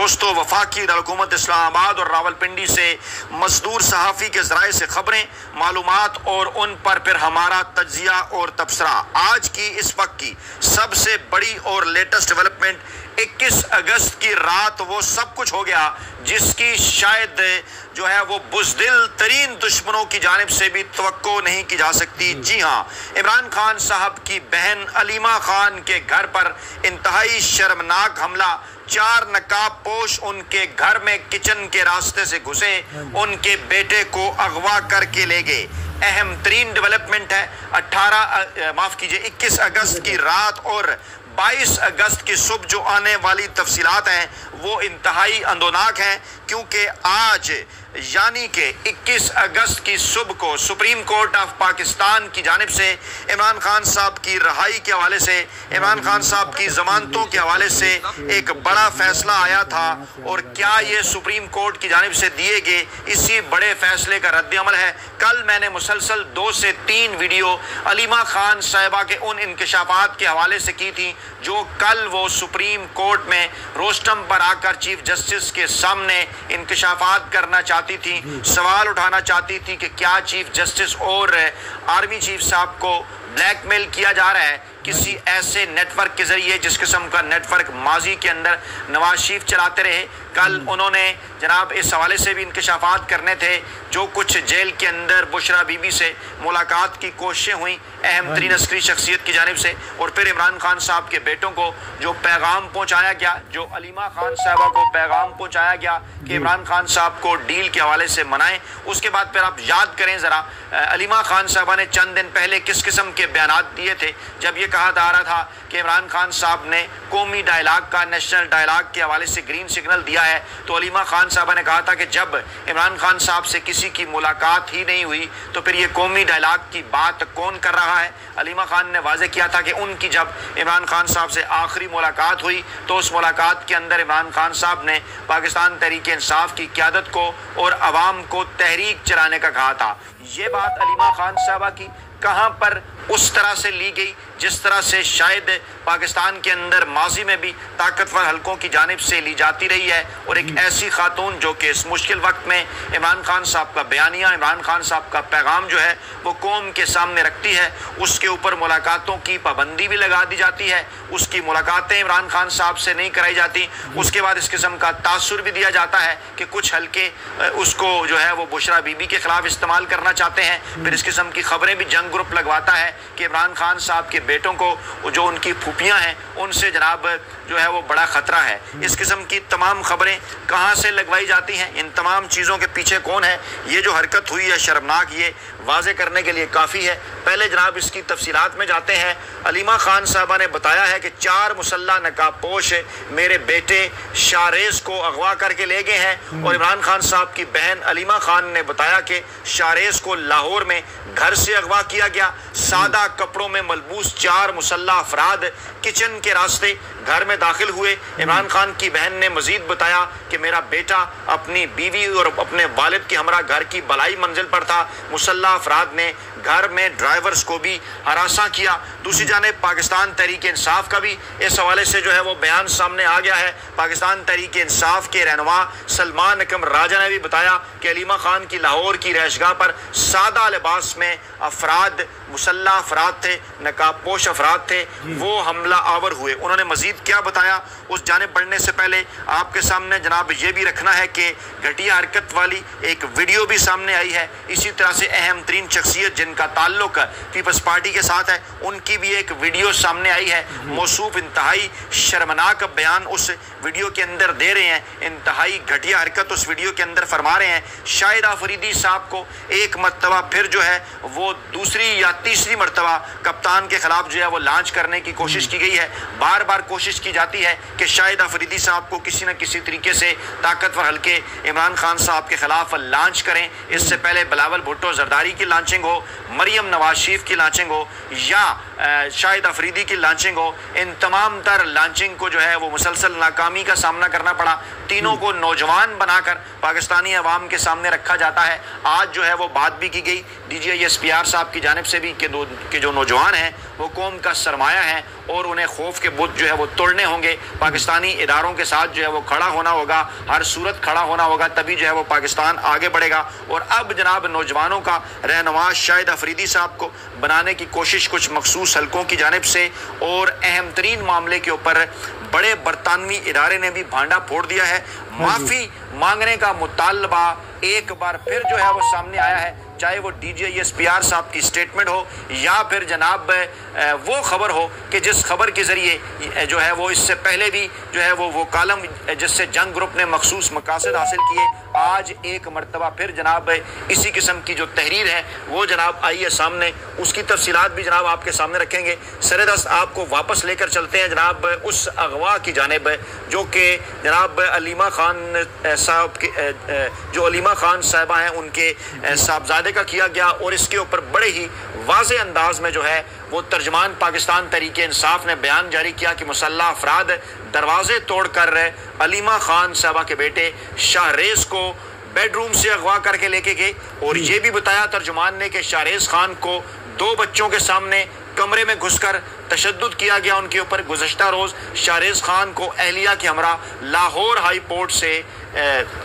दोस्तों, वफाकी हुकूमत इस्लामाबाद और रावलपिंडी से मजदूर सहाफ़ी के ज़राए से खबरें, मालूमात और उन पर फिर हमारा तज्जिया और तबसरा। आज की इस वक्त की सबसे बड़ी और लेटेस्ट डेवलपमेंट 21 अगस्त की रात वो सब कुछ हो गया जिसकी शायद जो है वो बुज़दिल तरीन दुश्मनों की जानिब से भी तवक्को नहीं की जा सकती। जी हाँ, इमरान खान साहब की बहन अलीमा खान के घर पर इंतहाई शर्मनाक हमला। 4 नकाब पोश उनके घर में किचन के रास्ते से घुसे, उनके बेटे को अगवा करके ले गए। अहम तरीन डेवलपमेंट है 21 अगस्त की रात और 22 अगस्त की सुबह जो आने वाली तफसीलात हैं वो इंतहाई अंदोनाक हैं, क्योंकि आज यानी कि 21 अगस्त की सुबह को सुप्रीम कोर्ट ऑफ पाकिस्तान की जानिब से इमरान खान साहब की रहाई के हवाले से, इमरान खान साहब की जमानतों के हवाले से एक बड़ा फैसला आया था। और क्या ये सुप्रीम कोर्ट की जानिब से दिए गए इसी बड़े फैसले का रद्द-ए-अमल है? कल मैंने मुसलसल 2 से 3 वीडियो अलीमा खान साहिबा के उन इंकशाफात के हवाले से की थी जो कल वो सुप्रीम कोर्ट में रोस्टम पर आकर चीफ जस्टिस के सामने इंकशाफात करना चाहती थी, सवाल उठाना चाहती थी कि क्या चीफ जस्टिस और आर्मी चीफ साहब को ब्लैकमेल किया जा रहा है किसी ऐसे नेटवर्क के जरिए जिस किस्म का नेटवर्क माजी के अंदर नवाज शरीफ चलाते रहे। कल उन्होंने जनाब इस हवाले से भी इंकशाफात करने थे जो कुछ जेल के अंदर बुशरा बीबी से मुलाकात की कोशिशें हुई अहम तरीन अस्करी शख्सियत की जानिब से, और फिर इमरान खान साहब के बेटों को जो पैगाम पहुँचाया गया, जो अलीमा खान साहबा को पैगाम पहुँचाया गया कि इमरान खान साहब को डील के हवाले से मनाएं। उसके बाद फिर आप याद करें ज़रा अलीमा खान साहबा ने चंद दिन पहले किस किस्म के बयानात दिए थे जब ये कहा जा रहा था कि इमरान खान साहब ने कौमी डायलाग का, नेशनल डायलाग के हवाले से ग्रीन सिग्नल दिया है। तो अलीमा खान साहबा ने कहा था कि जब इमरान खान साहब से किसी की मुलाकात ही नहीं हुई तो फिर ये कौमी डायलाग की बात कौन कर रहा है? अलीमा खान ने वाज़े किया था कि उनकी जब इमरान खान साहब से आखिरी मुलाकात हुई तो उस मुलाकात के अंदर इमरान खान साहब ने पाकिस्तान तहरीक इंसाफ की क़यादत को और अवाम को तहरीक चलाने का कहा था। ये बात अलीमा खान साहबा की कहाँ पर उस तरह से ली गई जिस तरह से शायद पाकिस्तान के अंदर माजी में भी ताकतवर हलकों की जानिब से ली जाती रही है। और एक ऐसी खातून जो कि इस मुश्किल वक्त में इमरान खान साहब का बयानिया, इमरान खान साहब का पैगाम जो है वो कौम के सामने रखती है, उसके ऊपर मुलाकातों की पाबंदी भी लगा दी जाती है, उसकी मुलाकातें इमरान खान साहब से नहीं कराई जाती। उसके बाद इस किस्म का तासुर भी दिया जाता है कि कुछ हल्के उसको जो है वो बुशरा बीबी के खिलाफ इस्तेमाल करना चाहते हैं। फिर इस किस्म की खबरें भी जंग ग्रुप लगवाता है कि इमरान खान साहब के बेटों को जो उनकी फूफियां हैं उनसे जनाब जो है वो बड़ा खतरा है। इस किस्म की तमाम खबरें कहां से लगवाई जाती हैं, इन तमाम चीज़ों के पीछे कौन है? ये जो हरकत हुई है शर्मनाक, ये वाजे करने के लिए काफ़ी है। पहले जनाब इसकी तफसीलात में जाते हैं। अलीमा खान साहबा ने बताया है कि 4 मुसल्ला नकाबपोश मेरे बेटे शारेज को अगवा करके ले गए हैं। और इमरान खान साहब की बहन अलीमा खान ने बताया कि शारेज को लाहौर में घर से अगवा किया गया। सादा कपड़ों में मलबूस 4 मुसल्ला अफराद किचन के रास्ते घर में दाखिल हुए। इमरान खान की बहन ने मजीद बताया कि मेरा बेटा अपनी बीवी और अपने वालिद के हमरा घर की बलाई मंजिल पर था। मुसल्ला अफराद ने घर में ड्राइवर्स को भी हरासा किया। दूसरी जानिब पाकिस्तान तहरीक इंसाफ का भी इस हवाले से जो है वो बयान सामने आ गया है। पाकिस्तान तहरीक इंसाफ के रहनुमा सलमान अकम राजा ने भी बताया कि अलीमा खान की लाहौर की रहायशगाह पर सादा लिबास में अफराद, मुसल्ला अफराद थे, नकाबपोश अफराद थे, वो हमला आवर हुए। उन्होंने मजीद क्या बताया उस जानिब बढ़ने से पहले आपके सामने जनाब ये भी रखना है कि घटिया हरकत वाली एक वीडियो भी सामने आई है। इसी तरह से अहम तरीन शख्सियत जिनका ताल्लुक पीपल्स पार्टी के साथ है उनकी भी एक वीडियो सामने आई है। मौसूफ इंतहाई शर्मनाक बयान उस वीडियो के अंदर दे रहे हैं, इंतहाई घटिया हरकत उस वीडियो के अंदर फरमा रहे हैं। शाहिद आफरीदी साहब को एक मरतबा फिर जो है वो दूसरी या तीसरी मरतबा कप्तान के खिलाफ जो है वो लॉन्च करने की कोशिश की गई है। बार बार कोशिश की जाती है कि शाहिद आफरीदी साहब को किसी न किसी तरीके से ताकतवर हल्के इमरान खान साहब के खिलाफ लॉन्च करें। इससे पहले बिलावल भुट्टो जरदारी की लॉन्चिंग हो, मरियम नवाज शरीफ की लॉन्चिंग हो या शाहिद अफरीदी की लॉन्चिंग हो, इन तमाम तर लॉन्चिंग को जो है वो मुसलसल नाकामी का सामना करना पड़ा। तीनों को नौजवान बनाकर पाकिस्तानी अवाम के सामने रखा जाता है। आज जो है वो बात भी की गई DGI SPR साहब की जानिब से भी कि जो नौजवान हैं वो कौम का सरमाया है, और उन्हें खौफ के बुत जो है वो तोड़ने होंगे। पाकिस्तानी इदारों के साथ जो है वो खड़ा होना होगा, हर सूरत खड़ा होना होगा, तभी जो है वो पाकिस्तान आगे बढ़ेगा। और अब जनाब नौजवानों का रहनुमा शाहिद अफरीदी साहब को बनाने की कोशिश कुछ मखसूस हलकों की जानिब से, और अहम तरीन मामले के ऊपर बड़े बरतानवी इदारे ने भी भांडा फोड़ दिया है। माफी मांगने का मुतालबा एक बार फिर जो है वो सामने आया है, चाहे वो DGISPR साहब की स्टेटमेंट हो या फिर जनाब वो खबर हो कि जिस खबर के जरिए जो है वो इससे पहले भी जो है वो कालम जिससे जंग ग्रुप ने मखसूस मकासद हासिल किए, आज एक मरतबा फिर जनाब इसी किस्म की जो तहरीर है वो जनाब आई है सामने, उसकी तफसीलात भी जनाब आपके सामने रखेंगे। सरेदस्त आपको वापस लेकर चलते हैं जनाब उस अगवा की जानिब जो कि जनाब अलीमा खान साहब के जो अलीमा खान साहिबा हैं उनके साहबजादे का किया गया, और इसके ऊपर बड़े ही वाज़े अंदाज में जो है वो तर्जमान पाकिस्तान तहरीक इंसाफ ने बयान जारी किया कि मुसल्लह अफराद दरवाजे तोड़कर अलीमा खान साहबा के बेटे शाहरेज को बेडरूम से अगवा करके लेके गए। और ये भी बताया तर्जुमान ने कि शाहरेज खान को 2 बच्चों के सामने कमरे में घुसकर तशद्दुद किया गया उनके ऊपर। गुज़श्ता रोज़ शाहरेज खान को अहलिया के हमरा लाहौर हाई पोर्ट से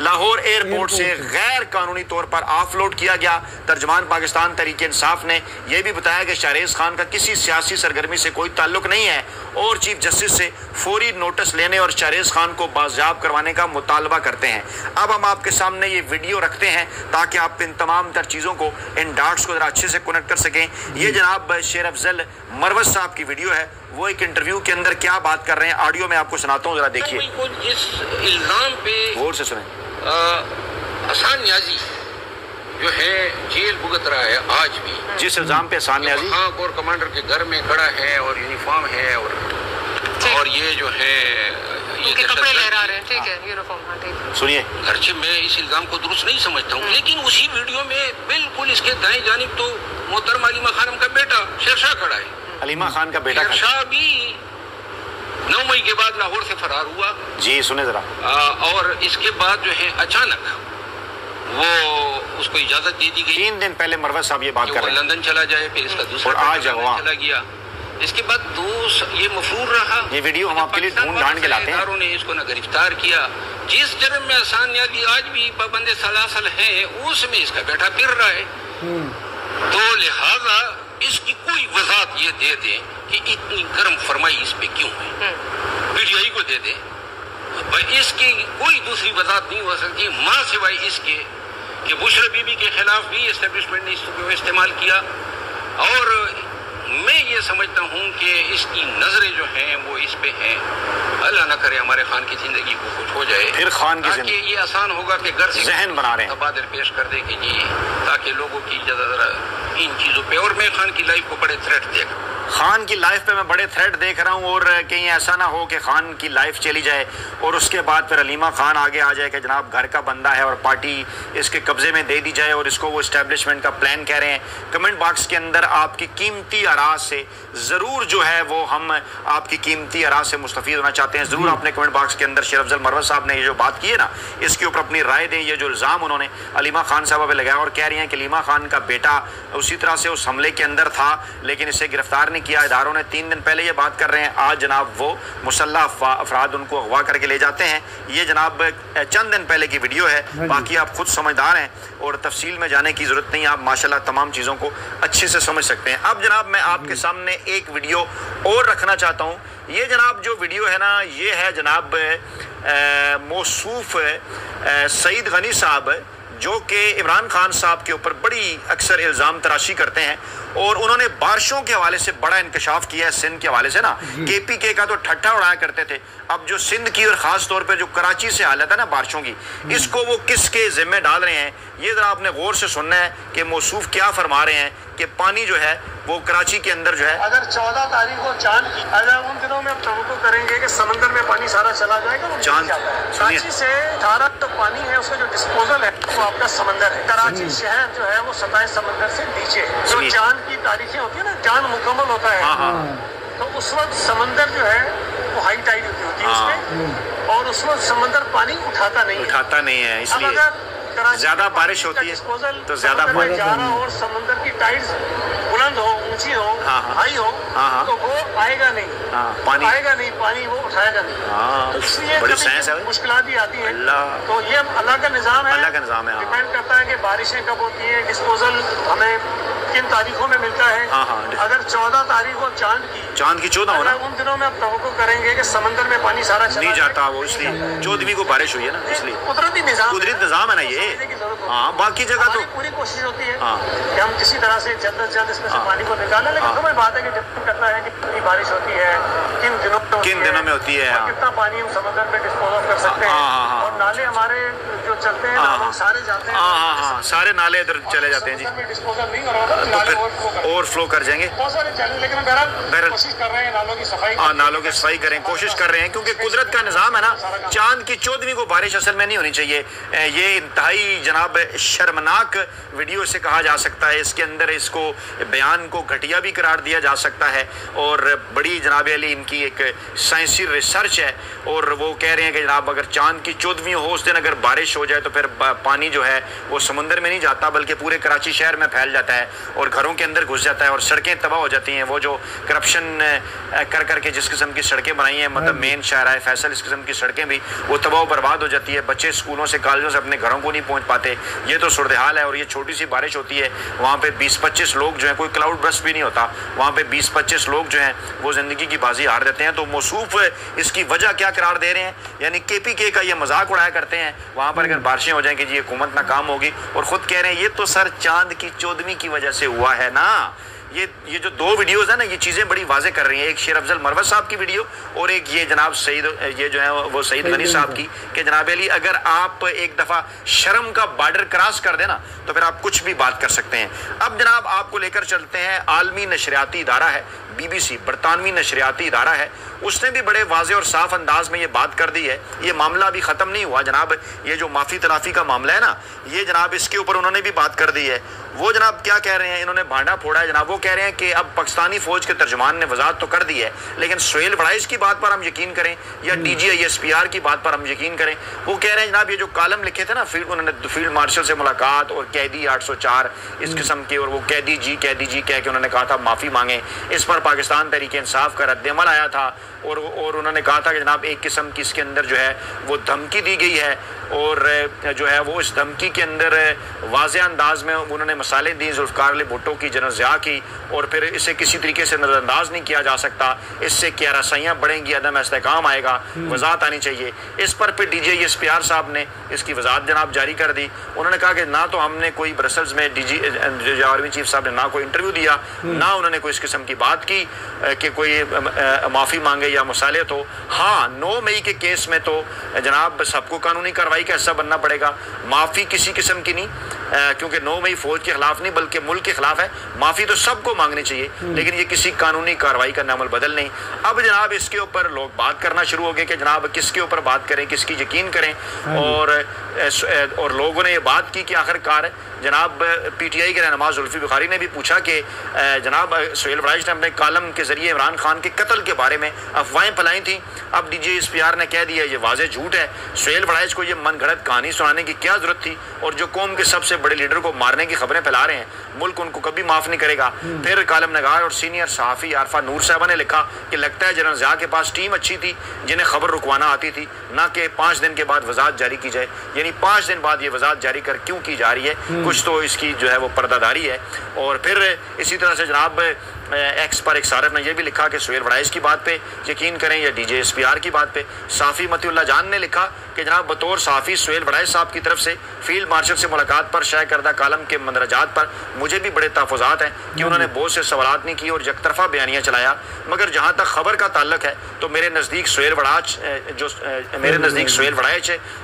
लाहौर एयरपोर्ट से गैर कानूनी तौर पर ऑफलोड किया गया। तर्जमान पाकिस्तान तहरीक इंसाफ ने यह भी बताया कि शाहरेज खान का किसी सियासी सरगर्मी से कोई ताल्लुक नहीं है और चीफ जस्टिस से फौरी नोटिस लेने और शाहरेज खान को बाजियाब करवाने का मुतालबा करते हैं। अब हम आपके सामने ये वीडियो रखते हैं ताकि आप इन तमाम तर चीज़ों को, इन डाट्स को ज़रा अच्छे से कनेक्ट कर सकें। ये जनाब शेर अफजल मरवत साहब की वीडियो है, वो एक इंटरव्यू के अंदर क्या बात कर रहे हैं, ऑडियो में आपको सुनाता हूँ, जरा देखिए। इस इल्जाम पे गौर से सुने। हसन न्याजी जो है जेल भुगत रहा है आज भी, जिस इल्जाम पे हसन न्याजी हाँ कोर कमांडर के घर में खड़ा है और यूनिफॉर्म है और ये जो है ये कपड़े लहरा रहे हैं, ठीक है, यूनिफॉर्म, ठीक है। सुनिए। खर्चे मैं इस इल्जाम को दुरुस्त नहीं समझता हूँ, लेकिन उसी वीडियो में बिल्कुल इसके दाएं जानिब तो मोहतरमा अलीमा खानम का बेटा शेरशाह खड़ा है। अलीमा खान का बेटा शेरशाह भी 9 मई के बाद लाहौर से फरार हुआ जी, सुने जरा। और इसके बाद जो है अचानक वो उसको इजाजत दे दी गई। 3 दिन पहले मरवत साहब ये बात कर रहे हैं लंदन चला जाए, फिर इसका दूसरा आज चला गया। इसके बाद ये मफरूर रहा। ये वीडियो हम आपके लिए ढूंढ ढांड के लाते हैं। ने इसको न गिरफ्तार किया। जिस जर्म में हसन न्याजी आज भी पाबंद सलासल है, उसमें इसका बेटा फिर रहा है। तो लिहाजा इसकी कोई वजाहत ये दे दे कि इतनी गर्म फरमाई इस पे क्यों है, पीटीआई को दे दे। इसकी कोई दूसरी वजाहत नहीं हो सकती मां सिवाय इसके कि बुशरा बीबी के खिलाफ भी एस्टेब्लिशमेंट ने इसको इस्तेमाल किया। और मैं ये समझता हूँ कि इसकी नजरें जो हैं वो इस पे हैं। अल्लाह ना करे हमारे खान की जिंदगी को कुछ हो जाए, फिर खान की जिंदगी ये आसान होगा कि घर से जहन बना रहे हैं तबादल पेश कर दे कि जी, ताकि लोगों की ज़रा इन चीज़ों पे। और मैं खान की लाइफ को बड़े थ्रेट देख रहा हूँ, खान की लाइफ पे मैं बड़े थ्रेट देख रहा हूँ। और कहीं ऐसा ना हो कि खान की लाइफ चली जाए और उसके बाद फिर अलीमा खान आगे आ जाए कि जनाब घर का बंदा है और पार्टी इसके कब्जे में दे दी जाए और इसको वो इस्टेब्लिशमेंट का प्लान कह रहे हैं। कमेंट बॉक्स के अंदर आपकी कीमती आराज से ज़रूर जो है वो हम आपकी कीमती आराज से मुस्तफ़ीद होना चाहते हैं। ज़रूर आपने कमेंट बॉक्स के अंदर शेर अफजल मरवत साहब ने ये जो बात की है ना, इसके ऊपर अपनी राय दें। ये जो इल्ज़ाम उन्होंने अलीमा खान साहबा पे लगाया और कह रही हैं कि अलीमा खान का बेटा उसी तरह से उस हमले के अंदर था लेकिन इसे गिरफ्तार नहीं किया। इदारों ने 3 दिन पहले ये बात कर रहे हैं, आज जनाब वो मुसल्लह अफराद उनको अगवा करके ले जाते हैं। ये जनाब चंद दिन पहले की वीडियो है, बाकी आप खुद समझदार हैं और तफसील में जाने की ज़रूरत नहीं, आप माशाल्लाह तमाम चीज़ों को अच्छे से समझ सकते हैं। अब जनाब मैं आपके सामने एक वीडियो और रखना चाहता हूँ। ये जनाब जो वीडियो है ना, ये है जनाब मौसूफ सईद गनी साहब जो कि इमरान खान साहब के ऊपर बड़ी अक्सर इल्ज़ाम तराशी करते हैं और उन्होंने बारिशों के हवाले से बड़ा इंकशाफ किया है। सिंध के हवाले से ना KPK का तो ठट्ठा उड़ाया करते थे, अब जो सिंध की और ख़ास तौर पे जो कराची से हालत है ना बारिशों की, इसको वो किसके ज़िम्मे डाल रहे हैं, ये ज़रा आपने गौर से सुनना है कि मौसूफ क्या फरमा रहे हैं कि पानी जो है वो कराची के अंदर जो है, अगर 14 तारीख को चांद की अगर उन दिनों में अब तवक्को करेंगे कि समंदर में पानी सारा चला जाएगा, वो चांद कराची से 18 तो पानी है, उसका जो डिस्पोजल है वो आपका समंदर है। कराची शहर जो है वो सतह समंदर से नीचे है। जो चांद की तारीखें होती है ना, चांद मुकम्मल होता है तो उस वक्त समंदर जो है वो हाई टाइड होती है उसमें, और उस वक्त समंदर पानी उठाता नहीं है, इसलिए ज्यादा बारिश होती है तो ज्यादा पानी जा रहा और समंदर की टाइड्स बुलंद हो, ऊंची हो, हाँ, हाई हो, हाँ, तो वो आएगा नहीं, पानी आएगा नहीं, पानी वो उठाएगा नहीं। तो इसलिए मुश्किलात भी आती हैं। तो ये अल्लाह का निज़ाम है, अल्लाह का निज़ाम है। डिपेंड करता है कि बारिशें कब होती है, डिस्पोजल हमें किन तारीखों में मिलता है। अगर 14 तारीख हो चांद की 14 हो ना, उन दिनों में आप तवक्को करेंगे कि समंदर में पानी सारा नहीं जाता, वो इसलिए 14वीं को बारिश हुई है ना, इसलिए कुदरती निज़ाम है ना ये। हाँ, बाकी जगह तो पूरी कोशिश होती है कि हम किसी तरह से जल्द से जल्द इसमें से पानी को निकालें, लेकिन हमें बात है कि डिपेंड करता है कि कितनी बारिश होती है, किन दिनों में होती है, कितना पानी हम समंदर में डिस्पोज ऑफ कर सकते हैं। और नाले हमारे जो चलते हैं सारे जाते हैं, सारे नाले इधर चले जाते हैं जी, डिस्पोजल नहीं हो रहा तो ओवरफ्लो कर जाएंगे। बहुत सारे चैलेंज, लेकिन बहरहाल कोशिश कर रहे हैं नालों की सफाई। नालों की सफाई करें, कोशिश कर रहे हैं, क्योंकि कुदरत का निज़ाम है ना। चांद की 14वीं को बारिश असल में नहीं होनी चाहिए। ये इंतहाई जनाब शर्मनाक वीडियो से कहा जा सकता है। इसके अंदर इसको बयान को घटिया भी करार दिया जा सकता है, और बड़ी जनाब अली इनकी एक साइंसी रिसर्च है, और वो कह रहे हैं कि जनाब अगर चांद की 14वीं हो उस दिन अगर बारिश हो जाए तो फिर पानी जो है वो समुंदर में नहीं जाता, बल्कि पूरे कराची शहर में फैल जाता है और घरों के अंदर घुस जाता है और सड़कें तबाह हो जाती हैं। वो जो करप्शन कर करके जिस किस्म की सड़कें बनाई हैं, मतलब मेन शाहराह फैसल, इस किस्म की सड़कें भी वो तबाह बर्बाद हो जाती है। बच्चे स्कूलों से कॉलेजों से अपने घरों को नहीं पहुँच पाते। ये तो सूरत हाल है। और ये छोटी सी बारिश होती है, वहाँ पे 20-25 लोग जो हैं, कोई क्लाउड बर्स्ट भी नहीं होता, वहाँ पे 20-25 लोग जो हैं वो ज़िंदगी की बाजी हार देते हैं। तो मौसूफ इसकी वजह क्या करार दे रहे हैं, यानी KPK का ये मजाक उड़ाया करते हैं। वहाँ पर अगर बारिशें हो जाएँ कि जी हुकूमत नाकाम होगी, और ख़ुद कह रहे हैं ये तो सर चांद की 14वीं की वजह से हुआ है ना। ये जो 2 वीडियोस है ना, ये चीज़ें बड़ी वाजे कर रही हैं। एक शेर अफजल मरवत साहब की वीडियो, और एक ये जनाब सईद, ये जो है वो सईद गनी साहब की, कि जनाब अली अगर आप एक दफ़ा शर्म का बॉर्डर क्रॉस कर देना तो फिर आप कुछ भी बात कर सकते हैं। अब जनाब आपको लेकर चलते हैं, आलमी नशरियाती इदारा है BBC, बरतानवी नशरियाती इदारा है, उसने भी बड़े वाजे और साफ अंदाज में ये बात कर दी है। ये मामला अभी ख़त्म नहीं हुआ जनाब, ये जो माफ़ी तलाफ़ी का मामला है ना, ये जनाब इसके ऊपर उन्होंने भी बात कर दी है। वो जनाब क्या कह रहे हैं, इन्होंने भांडा फोड़ा है जनाब। वो कह रहे हैं कि अब पाकिस्तानी फ़ौज के तर्जुमान ने वजाहत तो कर दी है, लेकिन सुहेल वड़ाइश की बात पर हम यकीन करें या DGISPR की बात पर हम यकीन करें। वो कह रहे हैं जनाब ये जो कॉलम लिखे थे ना, उन्होंने फील्ड मार्शल से मुलाकात और कैदी 804 इस किस्म के, और वो कैदी जी कह के उन्होंने कहा था माफ़ी मांगे। इस पर पाकिस्तान तहरीक इंसाफ का रद्द-ए-अमल आया था, और उन्होंने कहा था कि जनाब एक किस्म की इसके अंदर जो है वो धमकी दी गई है, और जो है वो इस धमकी के अंदर वाज़े अंदाज में उन्होंने मसाले दी जुल्फ़िकार अली भुट्टो की, जनरल ज़िया की, और फिर इसे किसी तरीके से नज़रअंदाज नहीं किया जा सकता। इससे क्या रसाइयाँ बढ़ेंगी, अदम इस्तेहकाम आएगा, वजाहत आनी चाहिए। इस पर फिर DGISPR साहब ने इसकी वजाहत जनाब जारी कर दी। उन्होंने कहा कि ना तो हमने कोई ब्रसल्स में जो आर्मी चीफ साहब ने ना कोई इंटरव्यू दिया, ना उन्होंने कोई इस किस्म की बात की कि कोई माफ़ी मांगे या मुसाले। तो हाँ, 9 मई के केस में तो जनाब सबको कानूनी कार्रवाई का हिस्सा बनना पड़ेगा। माफ़ी किसी किस्म की नहीं, क्योंकि 9 मई फौज के खिलाफ नहीं बल्कि मुल्क के खिलाफ है। माफ़ी तो सबको मांगनी चाहिए, लेकिन ये किसी कानूनी कार्रवाई का नामल बदल नहीं। अब जनाब इसके ऊपर लोग बात करना शुरू हो गए कि जनाब किसके ऊपर बात करें, किसकी यकीन करें, और लोगों ने ये बात की कि आखिरकार जनाब PTI के रहनुमा जुल्फी बुखारी ने भी पूछा कि जनाब सुहेल वड़ाइश ने अपने कालम के ज़रिए इमरान खान के कत्ल के बारे में अफवाहें फैलाई थी। अब DGISPR ने कह दिया ये वाज़े झूठ है। सुहेल वड़ाइश को ये मनगढ़ंत कहानी सुनाने की क्या ज़रूरत थी, और जो कौम के सबसे बड़े लीडर को मारने की खबरें फैला रहे हैं, मुल्क उनको कभी माफ़ नहीं करेगा। फिर कालम नगार और सीनियर सहाफ़ी आरफा नूर साहबा ने लिखा कि लगता है जनरल ज़िया के पास टीम अच्छी थी जिन्हें खबर रुकवाना आती थी, ना कि 5 दिन के बाद वजाहत जारी की जाए। यानी 5 दिन बाद ये वजाहत जारी कर क्यों की जा रही है, कुछ तो इसकी जो है वो पर्दादारी है। और फिर इसी तरह से जनाब एक्स पर एक सारफ ने यह भी लिखा कि सुहेल वड़ाइश की बात पे यकीन करें या DGISPR की बात पे। साफ़ी मतीउल्लाह जान ने लिखा कि जनाब बतौर साफ़ी सुहेल वड़ाइश साहब की तरफ से फील्ड मार्शल से मुलाकात पर शाये करदा कालम के मंदरजात पर मुझे भी बड़े तहफ़्फ़ुज़ात हैं कि उन्होंने बहुत से सवालात नहीं किए और यकतरफ़ा बयानियाँ चलाया। मगर जहाँ तक खबर का ताल्लुक है तो मेरे नज़दीक सुहेल वड़ाइश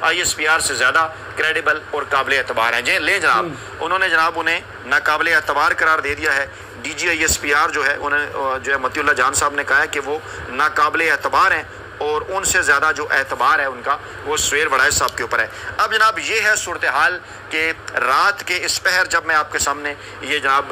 ISPR से ज़्यादा क्रेडिबल और काबिल एतबार हैं। ले जनाब उन्होंने जनाब उन्हें नाकाबिल एतबार करार दे दिया है। DGISPR जो है उन्हें जो है मतीउल्लाह जान साहब ने कहा है कि वो नाकाबिल एतबार हैं, और उनसे ज़्यादा जो एतबार है उनका वो सुहेल वड़ाइश साहब के ऊपर है। अब जनाब ये है सूरत हाल कि रात के इस पहर जब मैं आपके सामने ये जनाब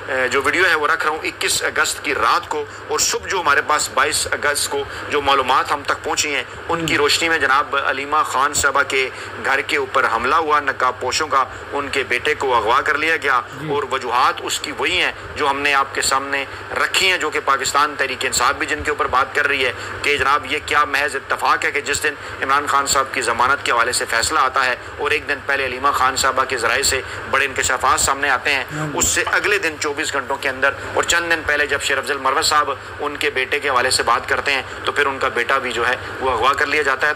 जो वीडियो है वो रख रहा हूँ 21 अगस्त की रात को, और सुबह जो हमारे पास 22 अगस्त को जो मालूमात हम तक पहुँची हैं उनकी रोशनी में जनाब अलीमा खान साहबा के घर के ऊपर हमला हुआ, नकाबपोशों का, उनके बेटे को अगवा कर लिया गया, और वजूहात उसकी वही हैं जो हमने आपके सामने रखी हैं, जो कि पाकिस्तान तहरीक इंसाफ भी जिनके ऊपर बात कर रही है कि जनाब ये क्या महज इत्तफाक है कि जिस दिन इमरान खान साहब की ज़मानत के हवाले से फैसला आता है और एक दिन पहले अलीमा खान साहबा के ज़राए से बड़े इंकशाफात सामने आते हैं, उससे अगले दिन 24 घंटों के अंदर और चंद दिन पहले जब शेर अफजल मरवत साहब उनके बेटे के हवाले से बात करते हैं तो फिर उनका बेटा भी जो है वो अगवा कर लिया जाता है।